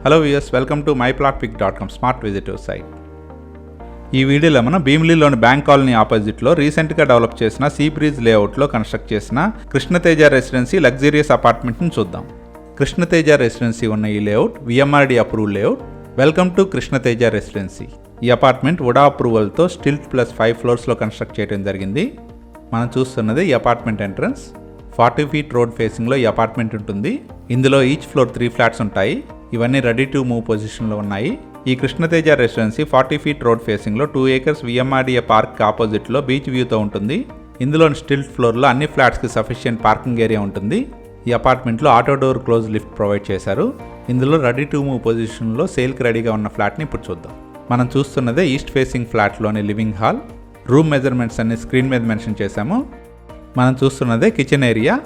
Hello viewers, welcome to myplotpic.com smart visitor site. ఈ వీడియోలో మనం భీమిలీలోని బ్యాంక్ కాలనీ ఆపోజిట్లో రీసెంట్గా డెవలప్ చేసిన సీ బ్రీజ్ లేఅవుట్లో కన్స్ట్రక్ట్ చేసిన కృష్ణతేజ రెసిడెన్సీ లగ్జరియస్ అపార్ట్మెంట్ని చూద్దాం. కృష్ణతేజ రెసిడెన్సీ ఉన్న ఈ layout VMRD approved layout. Welcome to Krishnateja Residency. ఈ అపార్ట్మెంట్ వుడా అప్రూవల్తో స్టిల్ట్ ప్లస్ 5 ఫ్లోర్స్లో కన్స్ట్రక్ట్ చేయడం జరిగింది. మనం చూస్తున్నది ఈ అపార్ట్మెంట్ ఎంట్రన్స్. 40 feet రోడ్ ఫేసింగ్లో ఈ అపార్ట్మెంట్ ఉంటుంది. ఇందులో ఈచ్ ఫ్లోర్ 3 ఫ్లాట్స్ ఉంటాయి. ఇవన్నీ రెడీ టు మూవ్ పొజిషన్లో ఉన్నాయి. ఈ కృష్ణతేజ రెసిడెన్సీ 40 feet రోడ్ ఫేసింగ్లో 2 acres VMRD పార్క్ ఆపోజిట్లో బీచ్ వ్యూతో ఉంటుంది. ఇందులోని స్టిల్ట్ ఫ్లోర్లో అన్ని ఫ్లాట్స్కి సఫిషియెంట్ పార్కింగ్ ఏరియా ఉంటుంది. ఈ అపార్ట్మెంట్లో auto door close lift provide చేశారు. ఇందులో రెడీ టు మూవ్ పొజిషన్లో సేల్కి రెడీగా ఉన్న ఫ్లాట్ని ఇప్పుడు చూద్దాం. మనం చూస్తున్నదే ఈస్ట్ ఫేసింగ్ ఫ్లాట్లోని లివింగ్ హాల్. రూమ్ మెజర్మెంట్స్ అన్ని స్క్రీన్ మీద మెన్షన్ చేశాము. మనం చూస్తున్నదే కిచెన్ ఏరియా.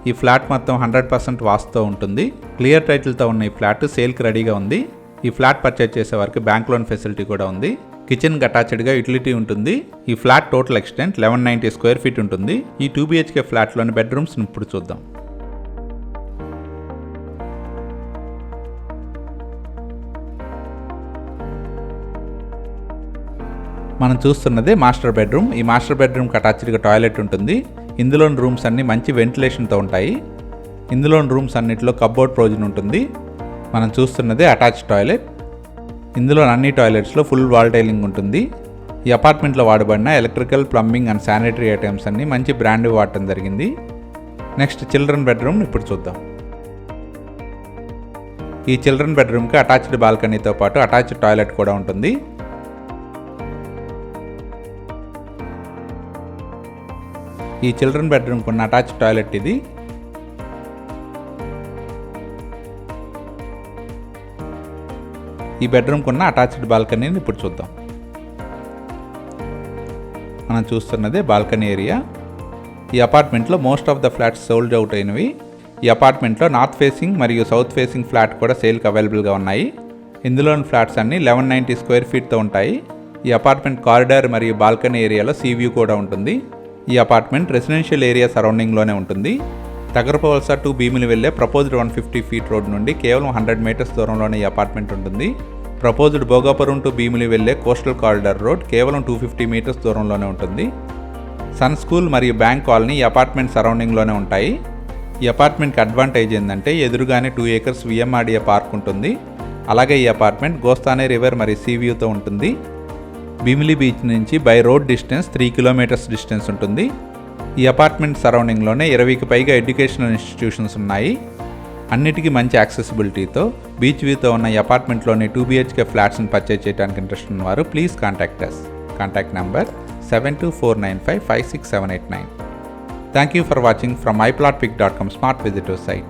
ఈ ఫ్లాట్ మొత్తం 100% వాస్తుతో ఉంటుంది. క్లియర్ టైటిల్తో ఉన్న ఈ ఫ్లాట్ సేల్కి రెడీగా ఉంది. ఈ ఫ్లాట్ పర్చేజ్ చేసే వారికి బ్యాంక్ లోన్ ఫెసిలిటీ కూడా ఉంది. కిచెన్కి అటాచ్డ్గా యూటిలిటీ ఉంటుంది. ఈ flat total extent 1190 square feet ఉంటుంది. ఈ 2 BHK ఫ్లాట్లోని బెడ్రూమ్స్ ఇప్పుడు చూద్దాం. మనం చూస్తున్నదే మాస్టర్ బెడ్రూమ్. ఈ మాస్టర్ బెడ్రూమ్కి అటాచ్డ్గా టాయిలెట్ ఉంటుంది. ఇందులోని రూమ్స్ అన్ని మంచి వెంటిలేషన్తో ఉంటాయి. ఇందులోని రూమ్స్ అన్నింటిలో కప్బోర్డ్ ప్రొవిజన్ ఉంటుంది. మనం చూస్తున్నదే అటాచ్డ్ టాయిలెట్. ఇందులో అన్ని టాయిలెట్స్లో ఫుల్ వాల్ టైలింగ్ ఉంటుంది. ఈ అపార్ట్మెంట్లో వాడబడిన electrical, plumbing and sanitary items అన్ని మంచి బ్రాండ్ వాడటం జరిగింది. నెక్స్ట్ చిల్డ్రన్ బెడ్రూమ్ ఇప్పుడు చూద్దాం. ఈ చిల్డ్రన్ బెడ్రూమ్కి అటాచ్డ్ బాల్కనీతో పాటు అటాచ్డ్ టాయిలెట్ కూడా ఉంటుంది. ఈ చిల్డ్రన్ బెడ్రూమ్కి ఉన్న అటాచ్డ్ టాయిలెట్ ఇది. ఈ బెడ్రూమ్కి ఉన్న అటాచ్డ్ బాల్కనీని ఇప్పుడు చూద్దాం. మనం చూస్తున్నదే బాల్కనీ ఏరియా. ఈ అపార్ట్మెంట్లో most of the flats sold out అయినవి. ఈ అపార్ట్మెంట్లో నార్త్ ఫేసింగ్ మరియు సౌత్ ఫేసింగ్ ఫ్లాట్ కూడా సేల్కి అవైలబుల్గా ఉన్నాయి. ఇందులోని ఫ్లాట్స్ అన్ని 1190 square feetతో ఉంటాయి. ఈ అపార్ట్మెంట్ కారిడార్ మరియు బాల్కనీ ఏరియాలో సీ వ్యూ కూడా ఉంటుంది. ఈ అపార్ట్మెంట్ రెసిడెన్షియల్ ఏరియా సరౌండింగ్లోనే ఉంటుంది. తగరపవలస టు భీమిలి వెళ్లే ప్రపోజ్డ్ 150 feet రోడ్ నుండి కేవలం 100 meters దూరంలోనే ఈ అపార్ట్మెంట్ ఉంటుంది. ప్రపోజ్డ్ భోగాపురం టు భీమిలి వెళ్లే కోస్టల్ కారిడార్ రోడ్ కేవలం 250 meters దూరంలోనే ఉంటుంది. సన్ స్కూల్ మరియు బ్యాంక్ కాలనీ ఈ అపార్ట్మెంట్ సరౌండింగ్లోనే ఉంటాయి. ఈ అపార్ట్మెంట్కి అడ్వాంటేజ్ ఏంటంటే ఎదురుగానే 2 acres VMRD పార్క్ ఉంటుంది. అలాగే ఈ అపార్ట్మెంట్ గోస్తానే రివర్ మరియు సీ వ్యూతో ఉంటుంది. భీమిలి బీచ్ నుంచి by road distance 3 kilometers distance ఉంటుంది. ఈ అపార్ట్మెంట్ సరౌండింగ్లోనే 20కి పైగా ఎడ్యుకేషనల్ ఇన్స్టిట్యూషన్స్ ఉన్నాయి. అన్నిటికీ మంచి యాక్సెసిబిలిటీతో బీచ్ వ్యూతో ఉన్న ఈ అపార్ట్మెంట్లోని 2 BHK ఫ్లాట్స్ని పర్చేజ్ చేయడానికి ఇంట్రెస్ట్ ఉన్నవారు please contact us. Contact number 7249556789. Thank you for watching from myplotpic.com smart visitor site.